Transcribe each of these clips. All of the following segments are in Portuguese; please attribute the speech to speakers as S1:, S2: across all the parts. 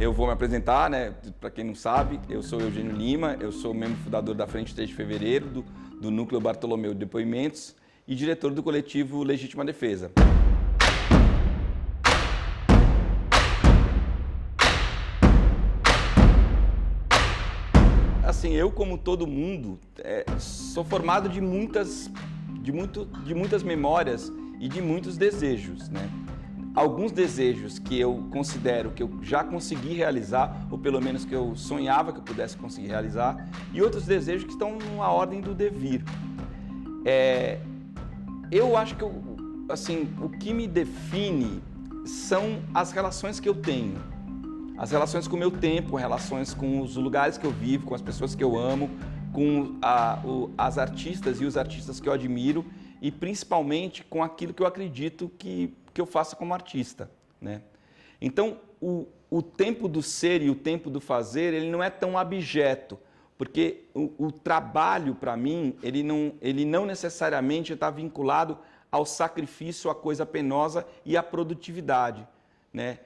S1: Eu vou me apresentar, né? Para quem não sabe, eu sou Eugênio Lima, eu sou membro fundador da Frente 3 de Fevereiro, do Núcleo Bartolomeu de Depoimentos e diretor do coletivo Legítima Defesa. Assim, eu, como todo mundo, sou formado de muitas memórias e de muitos desejos, né? Alguns desejos que eu considero que eu já consegui realizar, ou pelo menos que eu sonhava que eu pudesse conseguir realizar, e outros desejos que estão numa ordem do devir. Eu acho que, o que me define são as relações que eu tenho. As relações com o meu tempo, relações com os lugares que eu vivo, com as pessoas que eu amo, com as artistas e os artistas que eu admiro e principalmente com aquilo que eu acredito que eu faça como artista, né? Então, o tempo do ser e o tempo do fazer, ele não é tão abjeto, porque o trabalho, para mim, ele não necessariamente está vinculado ao sacrifício, à coisa penosa e à produtividade, né?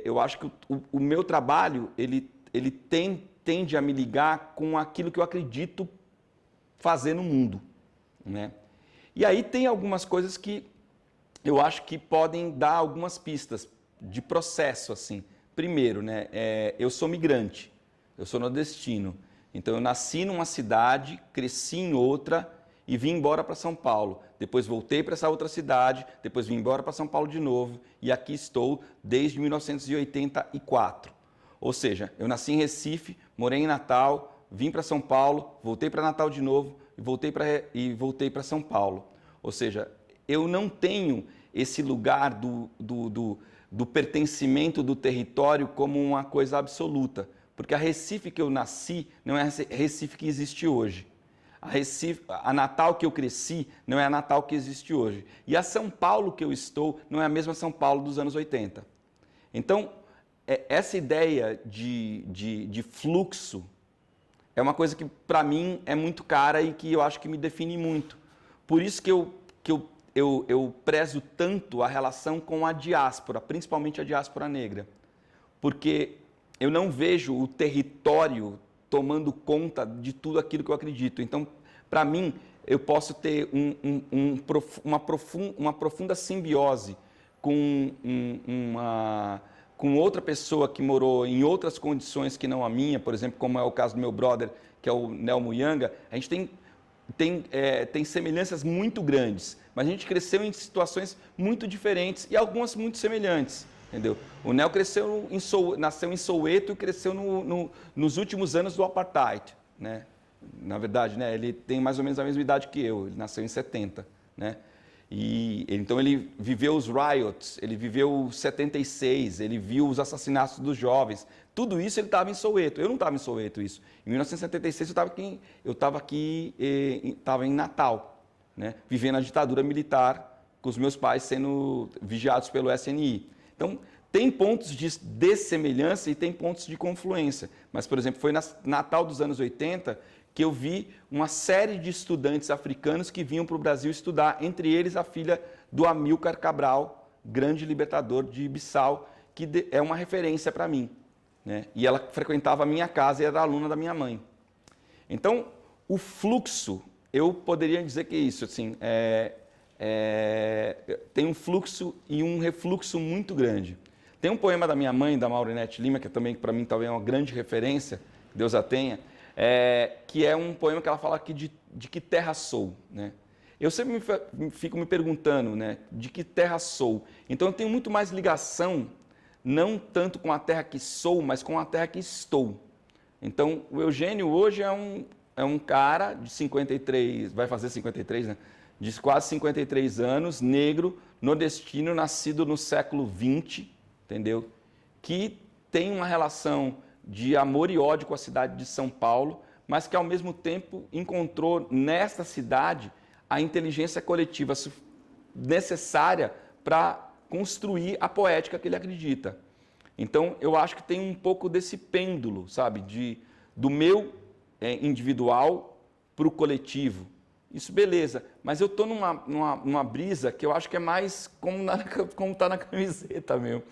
S1: Eu acho que o meu trabalho, ele tende a me ligar com aquilo que eu acredito fazer no mundo, né? E aí tem algumas coisas que eu acho que podem dar algumas pistas de processo, assim. Primeiro, né, eu sou migrante, eu sou nordestino. Então, eu nasci numa cidade, cresci em outra e vim embora para São Paulo. Depois voltei para essa outra cidade, depois vim embora para São Paulo de novo e aqui estou desde 1984. Ou seja, eu nasci em Recife, morei em Natal, vim para São Paulo, voltei para Natal de novo e voltei para São Paulo. Ou seja, eu não tenho esse lugar do pertencimento do território como uma coisa absoluta, porque a Recife que eu nasci não é a Recife que existe hoje. A Natal que eu cresci não é a Natal que existe hoje. E a São Paulo que eu estou não é a mesma São Paulo dos anos 80. Então, essa ideia de fluxo é uma coisa que, para mim, é muito cara e que eu acho que me define muito. Por isso que eu prezo tanto a relação com a diáspora, principalmente a diáspora negra. Porque eu não vejo o território tomando conta de tudo aquilo que eu acredito. Então, para mim, eu posso ter uma profunda simbiose com outra pessoa que morou em outras condições que não a minha, por exemplo, como é o caso do meu brother, que é o Nelmo Yanga. A gente tem semelhanças muito grandes, mas a gente cresceu em situações muito diferentes e algumas muito semelhantes, entendeu? O Nel nasceu em Soweto e cresceu nos últimos anos do Apartheid, né? Na verdade, né, ele tem mais ou menos a mesma idade que eu, ele nasceu em 70, né? Então ele viveu os riots, ele viveu 76, ele viu os assassinatos dos jovens. Tudo isso ele estava em Soweto. Eu não estava em Soweto isso. Em 1976 eu estava em Natal, né? Vivendo a ditadura militar, com os meus pais sendo vigiados pelo SNI. Então tem pontos de dessemelhança e tem pontos de confluência. Mas, por exemplo, foi no Natal dos anos 80 que eu vi uma série de estudantes africanos que vinham para o Brasil estudar, entre eles a filha do Amílcar Cabral, grande libertador de Bissau, que é uma referência para mim, né? E ela frequentava a minha casa e era aluna da minha mãe. Então, o fluxo, eu poderia dizer que é isso, assim, tem um fluxo e um refluxo muito grande. Tem um poema da minha mãe, da Maurinete Lima, que também para mim talvez é uma grande referência, Deus a tenha, que é um poema que ela fala aqui de que terra sou, né? Eu sempre fico me perguntando, né, de que terra sou. Então eu tenho muito mais ligação, não tanto com a terra que sou, mas com a terra que estou. Então o Eugênio hoje é um cara de 53, vai fazer 53, né? De quase 53 anos, negro, nordestino, nascido no século XX, entendeu? Que tem uma relação de amor e ódio com a cidade de São Paulo, mas que ao mesmo tempo encontrou nesta cidade a inteligência coletiva necessária para construir a poética que ele acredita. Então, eu acho que tem um pouco desse pêndulo, sabe, do meu individual para o coletivo. Isso, beleza, mas eu estou numa brisa que eu acho que é mais como está na camiseta mesmo.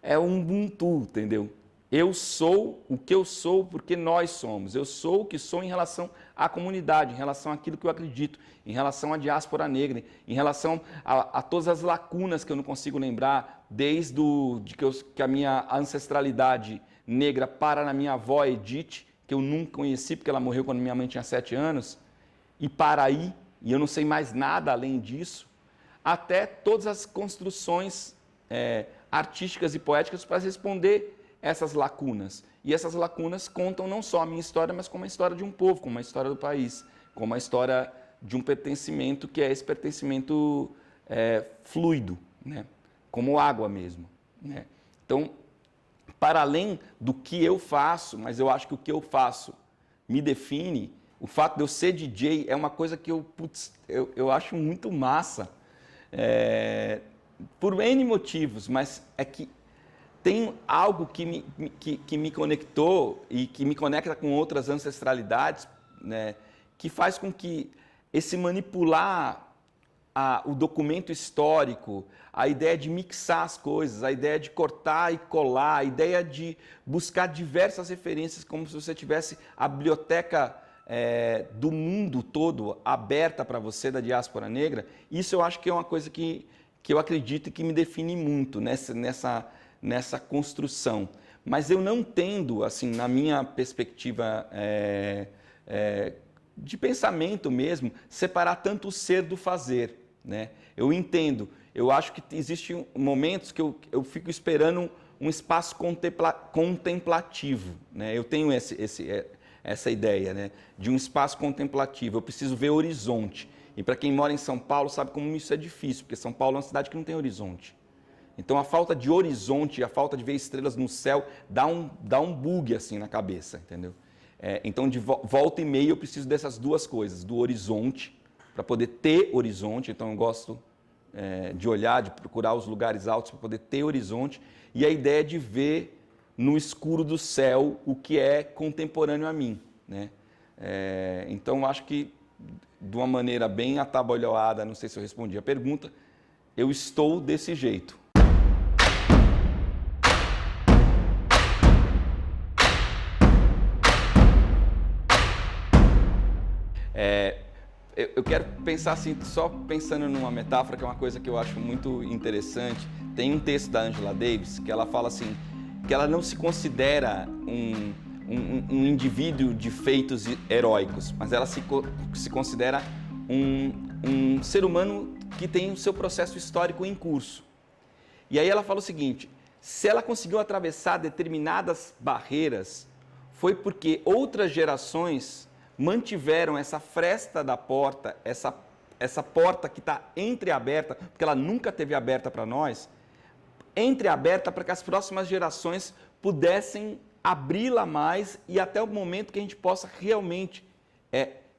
S1: É um Ubuntu, entendeu? eu sou o que eu sou porque nós somos. Eu sou o que sou em relação à comunidade, em relação àquilo que eu acredito, em relação à diáspora negra, em relação a todas as lacunas que eu não consigo lembrar, desde que a minha ancestralidade negra para na minha avó Edith, que eu nunca conheci porque ela morreu quando minha mãe tinha 7 anos, e para aí, e eu não sei mais nada além disso, até todas as construções artísticas e poéticas para responder essas lacunas. E essas lacunas contam não só a minha história, mas como a história de um povo, como a história do país, como a história de um pertencimento que é esse pertencimento fluido, né? Como água mesmo, né? Então, para além do que eu faço, mas eu acho que o que eu faço me define, o fato de eu ser DJ é uma coisa que eu acho muito massa, por N motivos, mas é que tem algo que me conectou e que me conecta com outras ancestralidades, né, que faz com que esse manipular o documento histórico, a ideia de mixar as coisas, a ideia de cortar e colar, a ideia de buscar diversas referências, como se você tivesse a biblioteca do mundo todo aberta para você, da diáspora negra, isso eu acho que é uma coisa que eu acredito e que me define muito nessa construção. Mas eu não tendo, assim, na minha perspectiva de pensamento mesmo, separar tanto o ser do fazer, né? Eu entendo, eu acho que existem momentos que eu fico esperando um espaço contemplativo, né? Eu tenho essa ideia, né, de um espaço contemplativo, eu preciso ver horizonte. E para quem mora em São Paulo sabe como isso é difícil, porque São Paulo é uma cidade que não tem horizonte. Então a falta de horizonte, a falta de ver estrelas no céu, dá um bug assim na cabeça, entendeu? Então de volta e meia eu preciso dessas duas coisas, do horizonte, para poder ter horizonte, então eu gosto de olhar, de procurar os lugares altos para poder ter horizonte, e a ideia de ver no escuro do céu o que é contemporâneo a mim, né? Então eu acho que de uma maneira bem atabalhoada, não sei se eu respondi a pergunta, eu estou desse jeito. Eu quero pensar assim, só pensando numa metáfora, que é uma coisa que eu acho muito interessante. Tem um texto da Angela Davis que ela fala assim, que ela não se considera um indivíduo de feitos heróicos, mas ela se considera um ser humano que tem o seu processo histórico em curso. E aí ela fala o seguinte, se ela conseguiu atravessar determinadas barreiras, foi porque outras gerações mantiveram essa fresta da porta, essa porta que está entreaberta, porque ela nunca teve aberta para nós, entreaberta para que as próximas gerações pudessem abri-la mais e até o momento que a gente possa realmente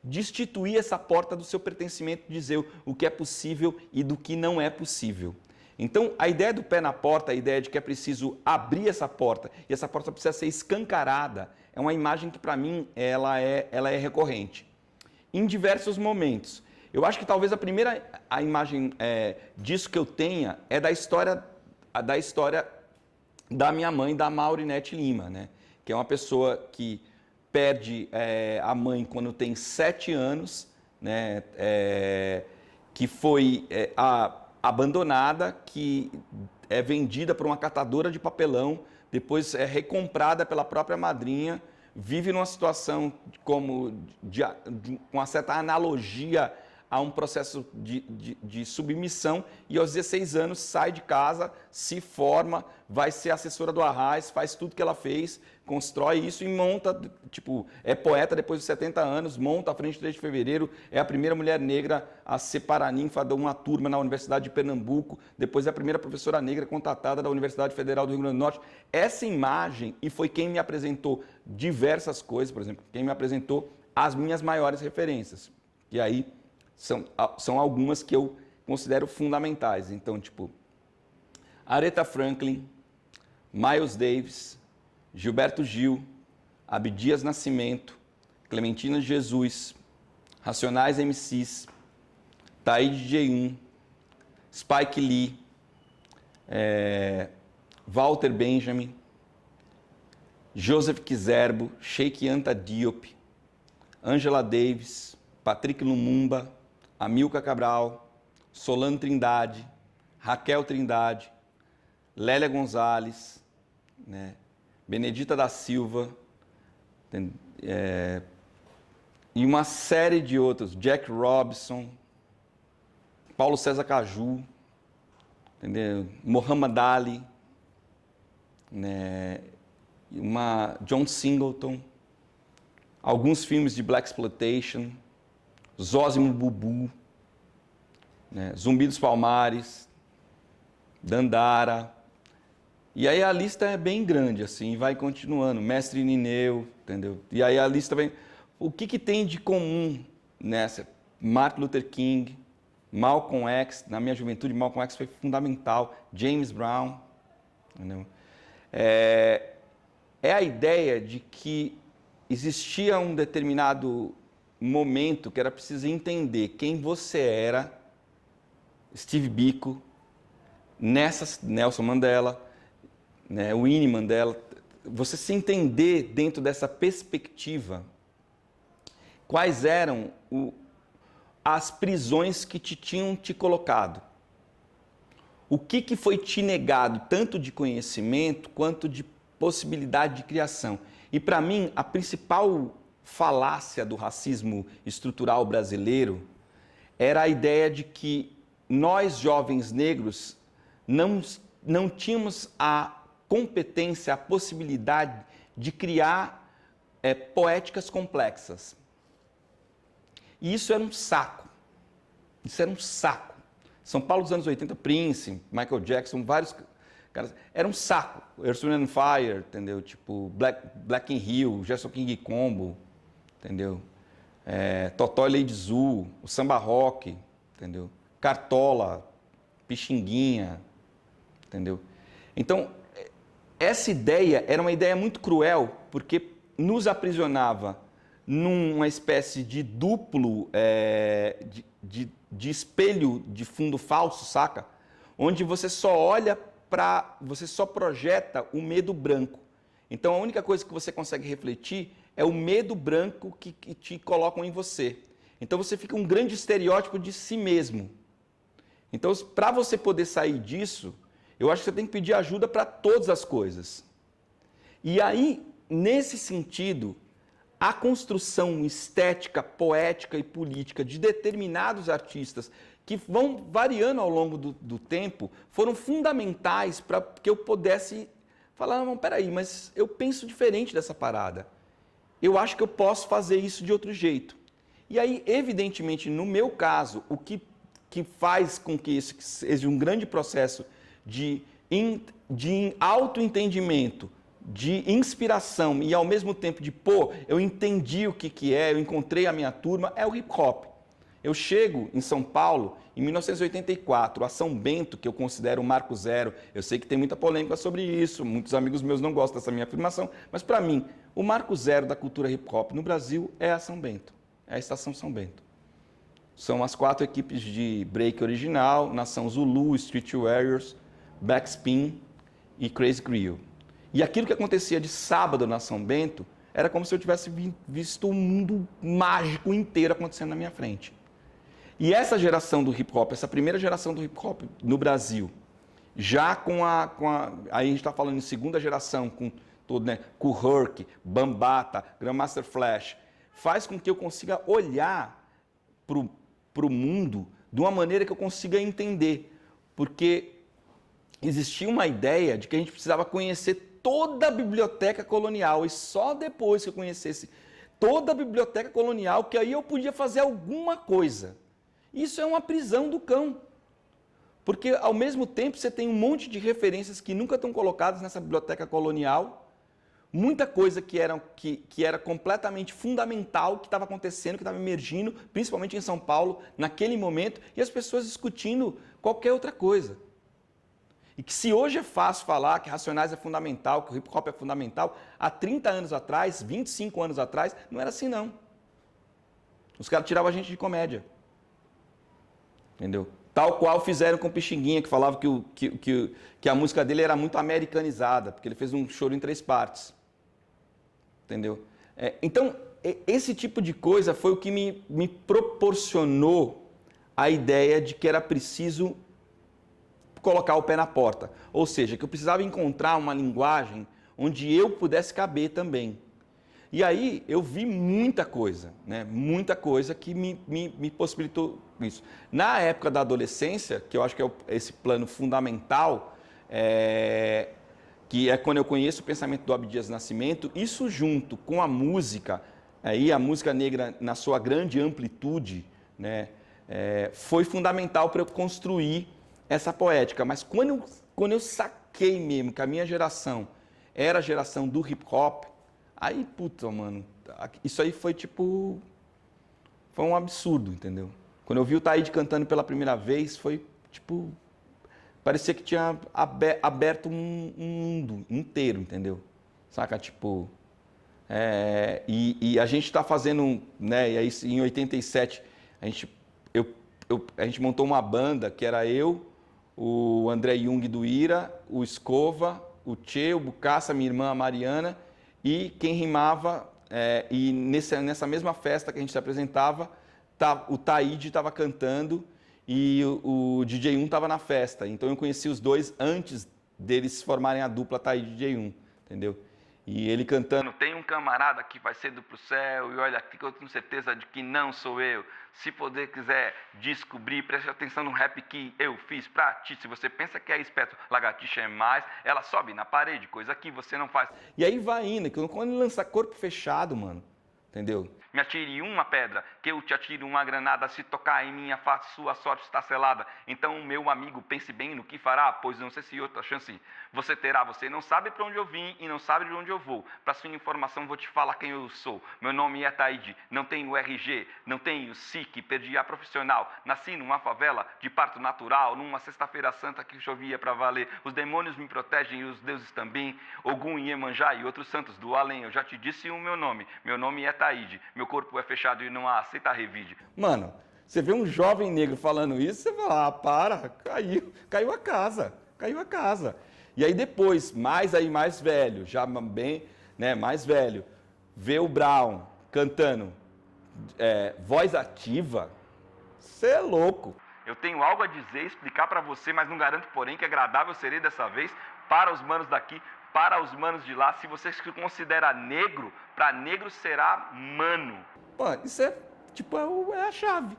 S1: destituir essa porta do seu pertencimento, dizer o que é possível e do que não é possível. Então, a ideia do pé na porta, a ideia de que é preciso abrir essa porta e essa porta precisa ser escancarada, é uma imagem que, para mim, ela é recorrente. Em diversos momentos. Eu acho que talvez a imagem disso que eu tenha é da história da minha mãe, da Maurinete Lima, né? Que é uma pessoa que perde a mãe quando tem 7 anos, né? Que foi abandonada, que é vendida por uma catadora de papelão, depois é recomprada pela própria madrinha, vive numa situação com uma certa analogia a um processo de submissão e aos 16 anos sai de casa, se forma, vai ser assessora do Arraiz, faz tudo que ela fez, constrói isso e monta, é poeta depois de 70 anos, monta a Frente 3 de Fevereiro, é a primeira mulher negra a ser paraninfa de uma turma na Universidade de Pernambuco, depois é a primeira professora negra contratada da Universidade Federal do Rio Grande do Norte. Essa imagem, e foi quem me apresentou diversas coisas, por exemplo, quem me apresentou as minhas maiores referências, e aí são algumas que eu considero fundamentais. Então, Aretha Franklin, Miles Davis, Gilberto Gil, Abdias Nascimento, Clementina Jesus, Racionais MCs, Taíde J1, Spike Lee, Walter Benjamin, Joseph Kizerbo, Sheikh Anta Diop, Angela Davis, Patrick Lumumba, Amilcar Cabral, Solano Trindade, Raquel Trindade, Lélia Gonzalez, né, Benedita da Silva, e uma série de outros, Jack Robinson, Paulo César Caju, entendeu? Muhammad Ali, né, John Singleton, alguns filmes de Black Exploitation, Zósimo Bubu, né, Zumbi dos Palmares, Dandara, e aí a lista é bem grande, assim, vai continuando, Mestre Nineu, entendeu? E aí a lista vem... O que tem de comum nessa? Martin Luther King, Malcolm X, na minha juventude, Malcolm X foi fundamental, James Brown, entendeu? É a ideia de que existia um determinado momento que era preciso entender quem você era, Steve Biko, Nelson Mandela, né, Winnie Mandela, você se entender dentro dessa perspectiva, quais eram as prisões que tinham te colocado. O que foi te negado, tanto de conhecimento quanto de possibilidade de criação. E para mim, a principal falácia do racismo estrutural brasileiro era a ideia de que nós, jovens negros, não tínhamos a competência, a possibilidade de criar poéticas complexas. E isso era um saco. Isso era um saco. São Paulo dos anos 80, Prince, Michael Jackson, vários caras. Era um saco. Earth, Wind and Fire, entendeu? Tipo, Black in Rio, Gerson King Combo, entendeu? Totó e Lady Zu, o Samba Rock, entendeu? Cartola, Pixinguinha, entendeu? Então, essa ideia era uma ideia muito cruel, porque nos aprisionava numa espécie de duplo, de espelho de fundo falso, saca? Onde você só olha você só projeta o medo branco. Então a única coisa que você consegue refletir é o medo branco que te colocam em você. Então você fica um grande estereótipo de si mesmo. Então, para você poder sair disso, eu acho que você tem que pedir ajuda para todas as coisas. E aí, nesse sentido, a construção estética, poética e política de determinados artistas que vão variando ao longo do tempo, foram fundamentais para que eu pudesse falar, não, peraí, mas eu penso diferente dessa parada. Eu acho que eu posso fazer isso de outro jeito. E aí, evidentemente, no meu caso, o que faz com que isso seja um grande processo de autoentendimento, de inspiração e ao mesmo tempo de, eu entendi o que eu encontrei a minha turma, é o hip hop. Eu chego em São Paulo em 1984, a São Bento, que eu considero o marco zero. Eu sei que tem muita polêmica sobre isso, muitos amigos meus não gostam dessa minha afirmação, mas para mim, o marco zero da cultura hip hop no Brasil é a São Bento, é a Estação São Bento. São as 4 equipes de break original, Nação Zulu, Street Warriors, Backspin e Crazy Creole. E aquilo que acontecia de sábado na São Bento era como se eu tivesse visto o mundo mágico inteiro acontecendo na minha frente. E essa geração do hip hop, essa primeira geração do hip hop no Brasil, já aí a gente está falando em segunda geração, com todo, né, com Herc, Bambata, Grandmaster Flash, faz com que eu consiga olhar para o mundo de uma maneira que eu consiga entender. Porque existia uma ideia de que a gente precisava conhecer toda a biblioteca colonial, e só depois que eu conhecesse toda a biblioteca colonial, que aí eu podia fazer alguma coisa. Isso é uma prisão do cão. Porque, ao mesmo tempo, você tem um monte de referências que nunca estão colocadas nessa biblioteca colonial, muita coisa que era completamente fundamental, que estava acontecendo, que estava emergindo, principalmente em São Paulo, naquele momento, e as pessoas discutindo qualquer outra coisa. E que se hoje é fácil falar que Racionais é fundamental, que o hip hop é fundamental, há 30 anos atrás, 25 anos atrás, não era assim não. Os caras tiravam a gente de comédia. Entendeu? Tal qual fizeram com o Pixinguinha, que falava que a música dele era muito americanizada, porque ele fez um choro em 3 partes. entendeu? Então, esse tipo de coisa foi o que me proporcionou a ideia de que era preciso colocar o pé na porta. Ou seja, que eu precisava encontrar uma linguagem onde eu pudesse caber também. E aí eu vi muita coisa, né? Muita coisa que me possibilitou isso. Na época da adolescência, que eu acho que é esse plano fundamental, que é quando eu conheço o pensamento do Abdias Nascimento, isso junto com a música, aí a música negra na sua grande amplitude, né? Foi fundamental para eu construir essa poética. Mas quando eu saquei mesmo que a minha geração era a geração do hip hop, aí, puta, mano, isso aí foi tipo... Foi um absurdo, entendeu? Quando eu vi o Taíde cantando pela primeira vez, foi tipo... Parecia que tinha aberto um mundo inteiro, entendeu? Saca? Tipo... E a gente tá fazendo, né? E aí, em 87, a gente montou uma banda que era eu, o André Jung do Ira, o Escova, o Tchê, o Bucaça, minha irmã, a Mariana, e quem rimava, e nessa mesma festa que a gente se apresentava, o Taíde estava cantando e o DJ 1 estava na festa. Então eu conheci os dois antes deles formarem a dupla Taíde e DJ 1, entendeu? E ele cantando, tem um camarada que vai cedo pro céu, e olha aqui que eu tenho certeza de que não sou eu. Se poder quiser descobrir, preste atenção no rap que eu fiz pra ti. Se você pensa que é esperto, lagartixa é mais, ela sobe na parede, coisa que você não faz. E aí vai indo, quando ele lança Corpo Fechado, mano, entendeu? Me atire uma pedra, que eu te atire uma granada. Se tocar em minha face, sua sorte está selada. Então, meu amigo, pense bem no que fará, pois não sei se outra chance você terá. Você não sabe para onde eu vim e não sabe de onde eu vou. Para sua informação, vou te falar quem eu sou. Meu nome é Taíde, não tenho RG, não tenho SIC, perdi a profissional. Nasci numa favela de parto natural, numa sexta-feira santa que chovia para valer. Os demônios me protegem e os deuses também. Ogum, Iemanjá e outros santos do além. Eu já te disse o meu nome é Taíde. Meu corpo é fechado e não aceita revide. Mano, você vê um jovem negro falando isso, você fala, caiu a casa. E aí depois, mais velho, já bem, né, mais velho, vê o Brown cantando voz ativa, você é louco. Eu tenho algo a dizer, explicar pra você, mas não garanto, porém, que agradável serei dessa vez para os manos daqui, para os manos de lá. Se você se considera negro, para negro será mano. Pô, isso é a chave,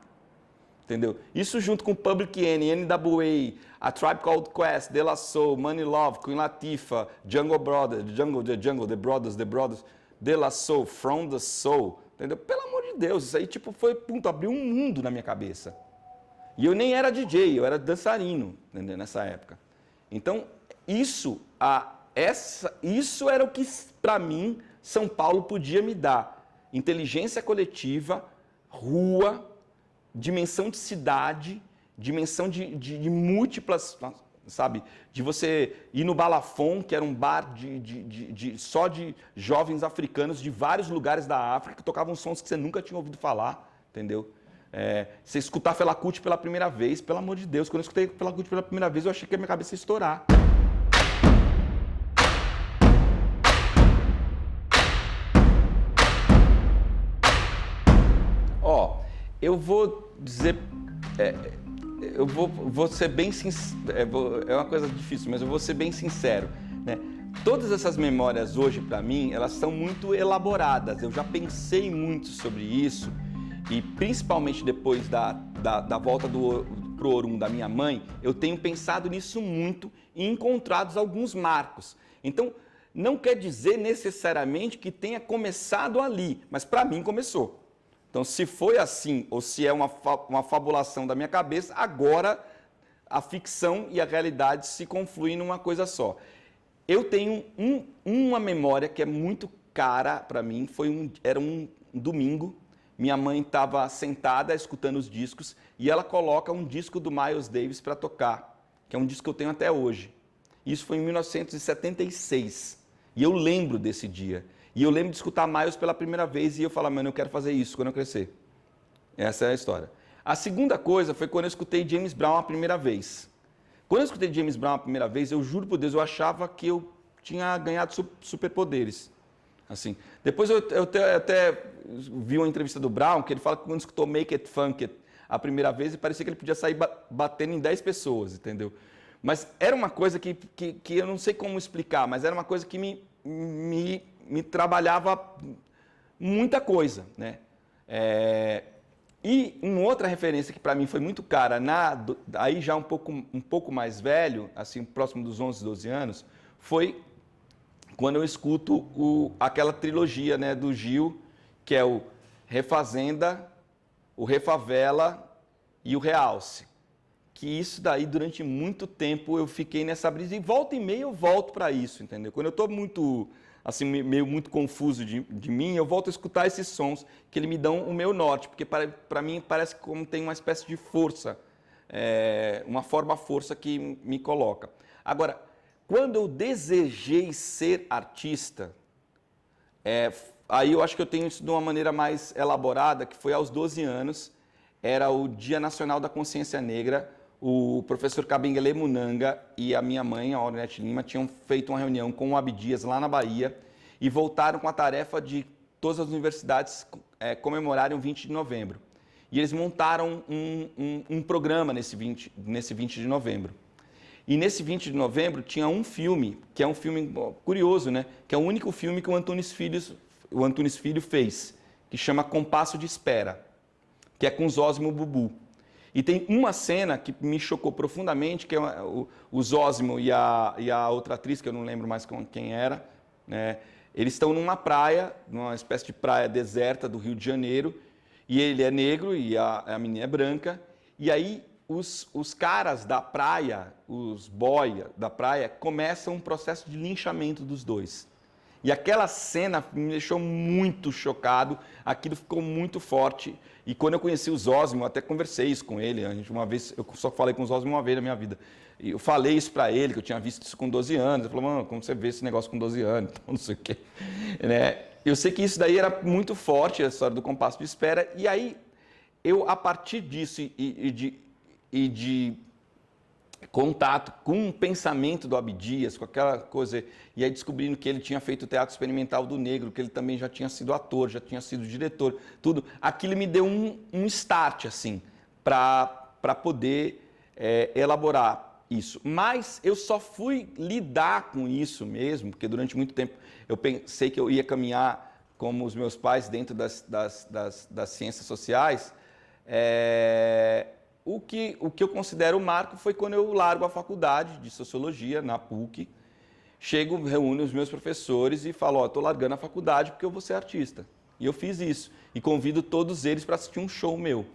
S1: entendeu? Isso junto com Public Enemy, NWA, A Tribe Called Quest, De La Soul, Money Love, Queen Latifah, Jungle Brothers, The Brothers, De La Soul, From The Soul, entendeu? Pelo amor de Deus, isso aí abriu um mundo na minha cabeça. E eu nem era DJ, eu era dançarino, entendeu? Nessa época. Então, isso era o que, para mim, São Paulo podia me dar. Inteligência coletiva, rua, dimensão de cidade, dimensão de múltiplas, sabe? De você ir no Balafon, que era um bar só de jovens africanos de vários lugares da África, que tocavam sons que você nunca tinha ouvido falar, entendeu? Você escutar Fela Kuti pela primeira vez, pelo amor de Deus, quando eu escutei Fela Kuti pela primeira vez, eu achei que a minha cabeça ia estourar. Eu vou dizer, vou ser bem sincero, é uma coisa difícil, mas eu vou ser bem sincero, né? Todas essas memórias hoje, para mim, elas são muito elaboradas, eu já pensei muito sobre isso, e principalmente depois da volta pro Orum da minha mãe, eu tenho pensado nisso muito e encontrado alguns marcos. Então, não quer dizer necessariamente que tenha começado ali, mas para mim começou. Então, se foi assim, ou se é uma fabulação da minha cabeça, agora a ficção e a realidade se confluem numa coisa só. Eu tenho uma memória que é muito cara para mim, era um domingo, minha mãe estava sentada escutando os discos e ela coloca um disco do Miles Davis para tocar, que é um disco que eu tenho até hoje. Isso foi em 1976 e eu lembro desse dia. E eu lembro de escutar Miles pela primeira vez e eu falo, mano, eu quero fazer isso quando eu crescer. Essa é a história. A segunda coisa foi quando eu escutei James Brown a primeira vez. Quando eu escutei James Brown a primeira vez, eu juro por Deus, eu achava que eu tinha ganhado superpoderes. Assim. Depois eu até vi uma entrevista do Brown, que ele fala que quando escutou Make It Funk a primeira vez, e parecia que ele podia sair batendo em 10 pessoas, entendeu? Mas era uma coisa que eu não sei como explicar, mas era uma coisa que me trabalhava muita coisa, né? E uma outra referência que para mim foi muito cara, aí já um pouco mais velho, assim, próximo dos 11, 12 anos, foi quando eu escuto aquela trilogia, né, do Gil, que é o Refazenda, o Refavela e o Realce. Que isso daí, durante muito tempo, eu fiquei nessa brisa. E volta e meia eu volto para isso, entendeu? Quando eu estou muito, assim, meio muito confuso de mim, eu volto a escutar esses sons que eles me dão o meu norte. Porque para mim parece como tem uma espécie de força, uma força que me coloca. Agora, quando eu desejei ser artista, aí eu acho que eu tenho isso de uma maneira mais elaborada, que foi aos 12 anos, era o Dia Nacional da Consciência Negra. O professor Kabengele Munanga e a minha mãe, a Ornette Lima, tinham feito uma reunião com o Abdias lá na Bahia e voltaram com a tarefa de todas as universidades comemorarem o 20 de novembro. E eles montaram um programa nesse 20 de novembro. E nesse 20 de novembro tinha um filme, que é um filme curioso, né? Que é o único filme que o Antunes Filho fez, que chama Compasso de Espera, que é com Zósimo Bubu. E tem uma cena que me chocou profundamente, que é o Zósimo e a outra atriz, que eu não lembro mais quem era, né? Eles estão numa praia, numa espécie de praia deserta do Rio de Janeiro, e ele é negro e a menina é branca, e aí os caras da praia, os boy da praia, começam um processo de linchamento dos dois. E aquela cena me deixou muito chocado, aquilo ficou muito forte. E quando eu conheci o Zósimo, até conversei isso com ele, eu só falei com o Zósimo uma vez na minha vida. E eu falei isso para ele, que eu tinha visto isso com 12 anos. Ele falou, mano, como você vê esse negócio com 12 anos? Então, não sei o quê. Né? Eu sei que isso daí era muito forte, a história do compasso de espera. E aí, eu, a partir disso e de contato com o pensamento do Abdias, com aquela coisa, e aí descobrindo que ele tinha feito o Teatro Experimental do Negro, que ele também já tinha sido ator, já tinha sido diretor, tudo, aquilo me deu um start, assim, para poder elaborar isso. Mas eu só fui lidar com isso mesmo, porque durante muito tempo eu pensei que eu ia caminhar como os meus pais dentro das ciências sociais. O que eu considero o marco foi quando eu largo a faculdade de Sociologia, na PUC, chego, reúno os meus professores e falo, estou largando a faculdade porque eu vou ser artista. E eu fiz isso. E convido todos eles para assistir um show meu.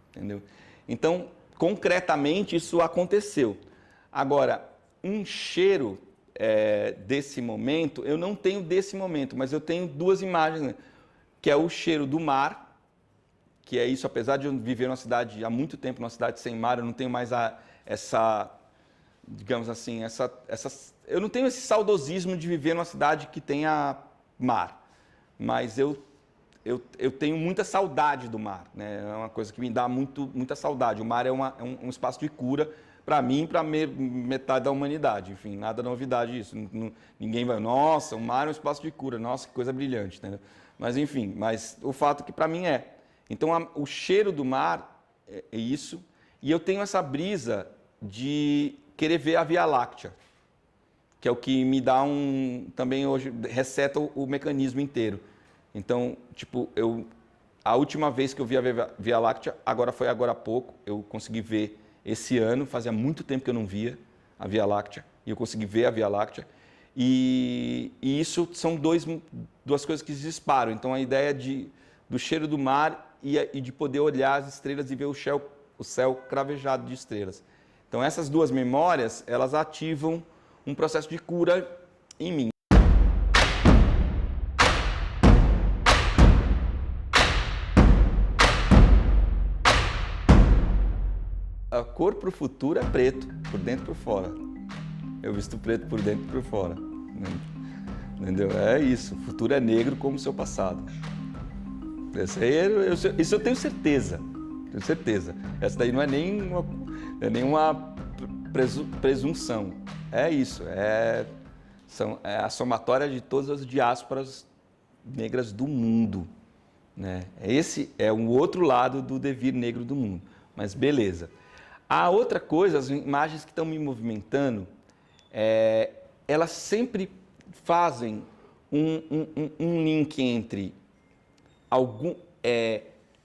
S1: Entendeu? Então, concretamente, isso aconteceu. Agora, um cheiro desse momento, eu não tenho desse momento, mas eu tenho duas imagens, né? Que é o cheiro do mar, que é isso, apesar de eu viver numa cidade há muito tempo, numa cidade sem mar, eu não tenho mais digamos assim, eu não tenho esse saudosismo de viver numa cidade que tenha mar, mas eu tenho muita saudade do mar, né? É uma coisa que me dá muita saudade. O mar é um espaço de cura para mim e para metade da humanidade. Enfim, nada novidade isso. Ninguém vai, nossa, o mar é um espaço de cura, nossa, que coisa brilhante, entendeu? Mas enfim, o fato é que para mim é. Então, o cheiro do mar é isso, e eu tenho essa brisa de querer ver a Via Láctea, que é o que me dá também hoje, reseta o mecanismo inteiro. Então, tipo, a última vez que eu vi a Via Láctea, foi agora há pouco, eu consegui ver esse ano, fazia muito tempo que eu não via a Via Láctea, e eu consegui ver a Via Láctea, e isso são duas coisas que se disparam. Então, a ideia do cheiro do mar e de poder olhar as estrelas e ver o céu cravejado de estrelas. Então, essas duas memórias, elas ativam um processo de cura em mim. A cor para o futuro é preto, por dentro e por fora. Eu visto preto por dentro e por fora. Entendeu? É isso. O futuro é negro como o seu passado. Isso eu tenho certeza. Tenho certeza. Essa daí não é nenhuma presunção. É isso. É a somatória de todas as diásporas negras do mundo, né? Esse é um outro lado do devir negro do mundo, mas beleza. A outra coisa, as imagens que estão me movimentando, elas sempre fazem um link entre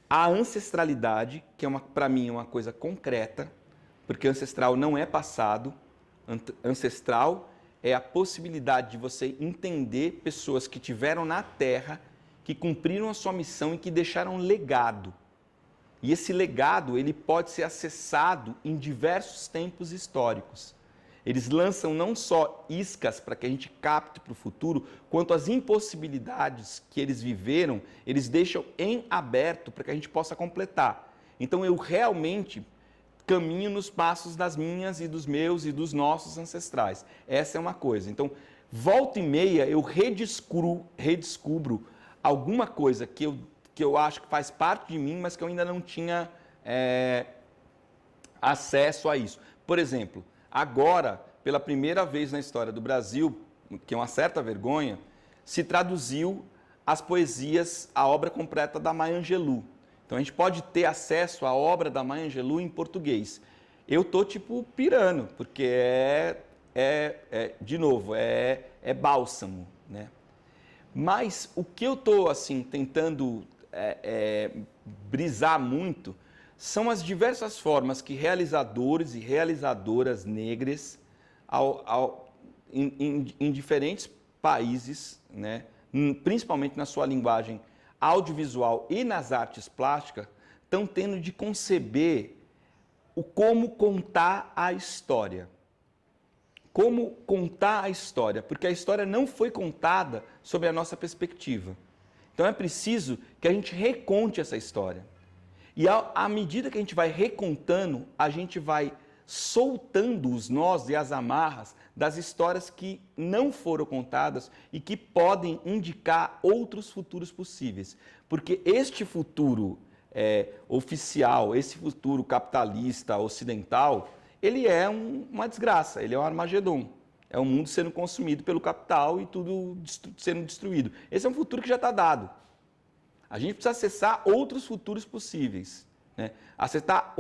S1: a ancestralidade, que para mim é uma coisa concreta, porque ancestral não é passado, ancestral é a possibilidade de você entender pessoas que tiveram na Terra, que cumpriram a sua missão e que deixaram um legado. E esse legado ele pode ser acessado em diversos tempos históricos. Eles lançam não só iscas para que a gente capte para o futuro, quanto as impossibilidades que eles viveram, eles deixam em aberto para que a gente possa completar. Então eu realmente caminho nos passos das minhas e dos meus e dos nossos ancestrais. Essa é uma coisa. Então, volta e meia eu redescubro alguma coisa que eu acho que faz parte de mim, mas que eu ainda não tinha acesso a isso. Por exemplo, agora, pela primeira vez na história do Brasil, que é uma certa vergonha, se traduziu as poesias, a obra completa da Maya Angelou. Então a gente pode ter acesso à obra da Maya Angelou em português. Eu tô tipo pirando, porque de novo, é bálsamo, né? Mas o que eu tô assim tentando brisar muito são as diversas formas que realizadores e realizadoras negras em diferentes países, né, principalmente na sua linguagem audiovisual e nas artes plásticas, estão tendo de conceber o como contar a história. Como contar a história, porque a história não foi contada sob a nossa perspectiva. Então é preciso que a gente reconte essa história. E à medida que a gente vai recontando, a gente vai soltando os nós e as amarras das histórias que não foram contadas e que podem indicar outros futuros possíveis. Porque este futuro oficial, esse futuro capitalista, ocidental, ele é uma desgraça, ele é um Armagedon. É um mundo sendo consumido pelo capital e tudo sendo destruído. Esse é um futuro que já está dado. A gente precisa acessar outros futuros possíveis, né? Acessar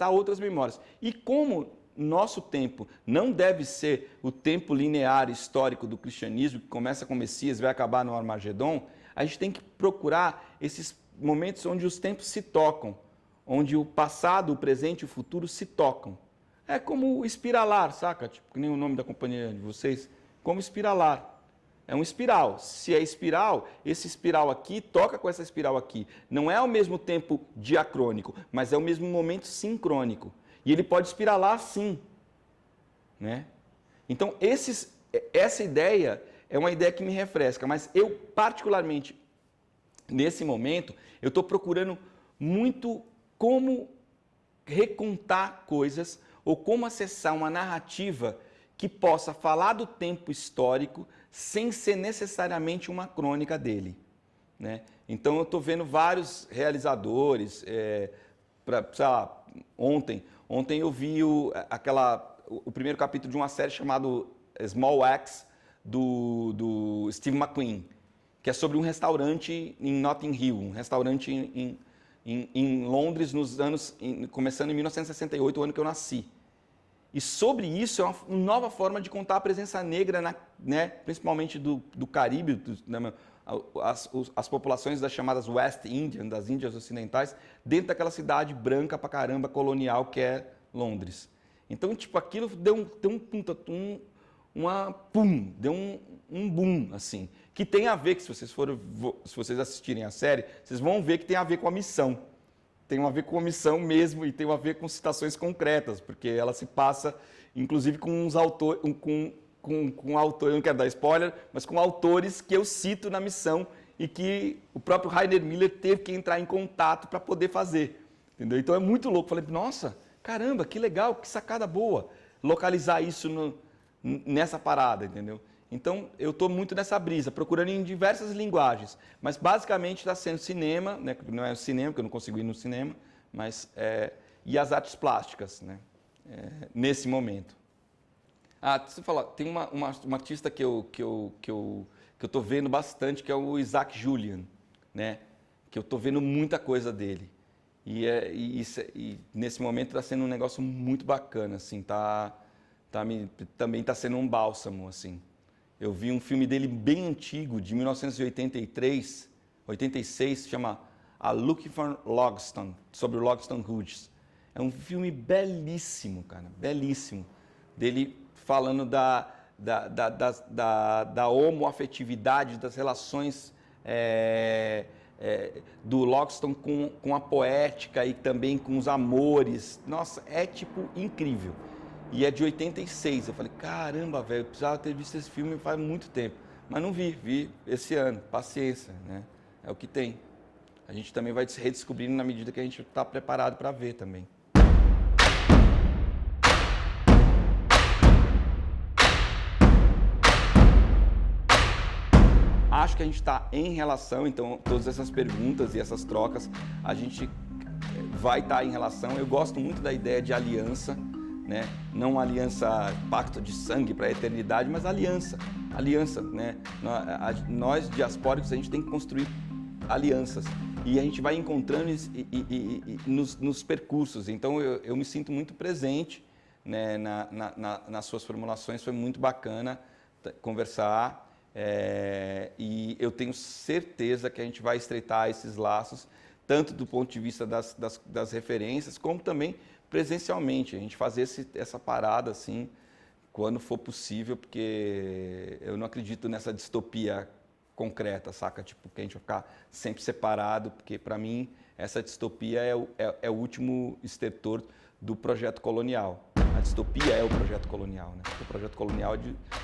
S1: outras memórias. E como nosso tempo não deve ser o tempo linear histórico do cristianismo, que começa com o Messias e vai acabar no Armagedon, a gente tem que procurar esses momentos onde os tempos se tocam, onde o passado, o presente e o futuro se tocam. É como espiralar, saca? Tipo, que nem o nome da companhia de vocês. Como espiralar. É um espiral. Se é espiral, esse espiral aqui toca com essa espiral aqui. Não é ao mesmo tempo diacrônico, mas é o mesmo momento sincrônico. E ele pode espiralar sim, né? Então, essa ideia é uma ideia que me refresca, mas eu, particularmente, nesse momento, eu estou procurando muito como recontar coisas ou como acessar uma narrativa que possa falar do tempo histórico sem ser necessariamente uma crônica dele, né? Então eu estou vendo vários realizadores, sei lá, ontem eu vi o primeiro capítulo de uma série chamada Small Axe, do Steve McQueen, que é sobre um restaurante em Notting Hill, um restaurante em Londres, começando em 1968, o ano que eu nasci. E sobre isso é uma nova forma de contar a presença negra, né, principalmente do Caribe, né, as populações das chamadas West Indian, das Índias Ocidentais, dentro daquela cidade branca pra caramba, colonial, que é Londres. Então, tipo, aquilo deu um boom, assim, que tem a ver, que se vocês assistirem a série, vocês vão ver que tem a ver com a missão. Tem a ver com a missão mesmo e tem a ver com citações concretas, porque ela se passa, inclusive, com uns autores, com autores, eu não quero dar spoiler, mas com autores que eu cito na missão e que o próprio Rainer Miller teve que entrar em contato para poder fazer, entendeu? Então é muito louco. Falei, nossa, caramba, que legal, que sacada boa localizar isso nessa parada, entendeu? Então, eu estou muito nessa brisa, procurando em diversas linguagens, mas basicamente está sendo cinema, né? Não é o cinema, porque eu não consigo ir no cinema, mas e as artes plásticas, né? Nesse momento. Deixa eu falar, tem uma artista que eu que eu tô vendo bastante, que é o Isaac Julian, né? Que eu tô vendo muita coisa dele. E nesse momento está sendo um negócio muito bacana, assim, também está sendo um bálsamo, assim. Eu vi um filme dele bem antigo, de 1983, 86, chama A Looking for Logston, sobre o Logston Hoods. É um filme belíssimo, cara, belíssimo, dele falando da homoafetividade, das relações do Logston com a poética e também com os amores. Nossa, é tipo incrível. E é de 86. Eu falei, caramba, velho, eu precisava ter visto esse filme faz muito tempo. Mas não vi esse ano. Paciência, né? É o que tem. A gente também vai se redescobrindo na medida que a gente está preparado para ver também. Acho que a gente está em relação, então todas essas perguntas e essas trocas, a gente vai estar em relação. Eu gosto muito da ideia de aliança, né? Não aliança, pacto de sangue para a eternidade, mas aliança, né? Nós diaspóricos, a gente tem que construir alianças e a gente vai encontrando nos percursos. Então eu me sinto muito presente, né, nas suas formulações, foi muito bacana conversar. E eu tenho certeza que a gente vai estreitar esses laços, tanto do ponto de vista das referências, como também presencialmente. A gente fazer essa parada assim, quando for possível, porque eu não acredito nessa distopia concreta, saca? Tipo, que a gente vai ficar sempre separado, porque para mim essa distopia é o último estertor do projeto colonial. A distopia é o projeto colonial, né? O projeto colonial é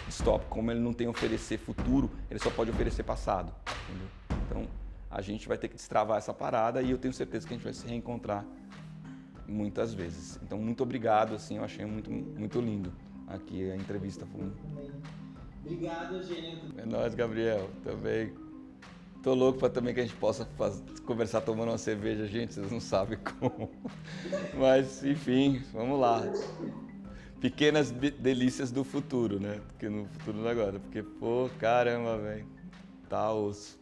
S1: distópico, como ele não tem a oferecer futuro, ele só pode oferecer passado, entendeu? Então, a gente vai ter que destravar essa parada e eu tenho certeza que a gente vai se reencontrar muitas vezes. Então, muito obrigado, assim, eu achei muito lindo aqui a entrevista.
S2: Obrigado, Eugênio.
S1: É nóis, Gabriel, também. Tô louco para também que a gente possa conversar tomando uma cerveja, gente, vocês não sabem como. Mas, enfim, vamos lá. Pequenas delícias do futuro, né? Porque no futuro agora. Porque, pô, caramba, velho. Tá osso.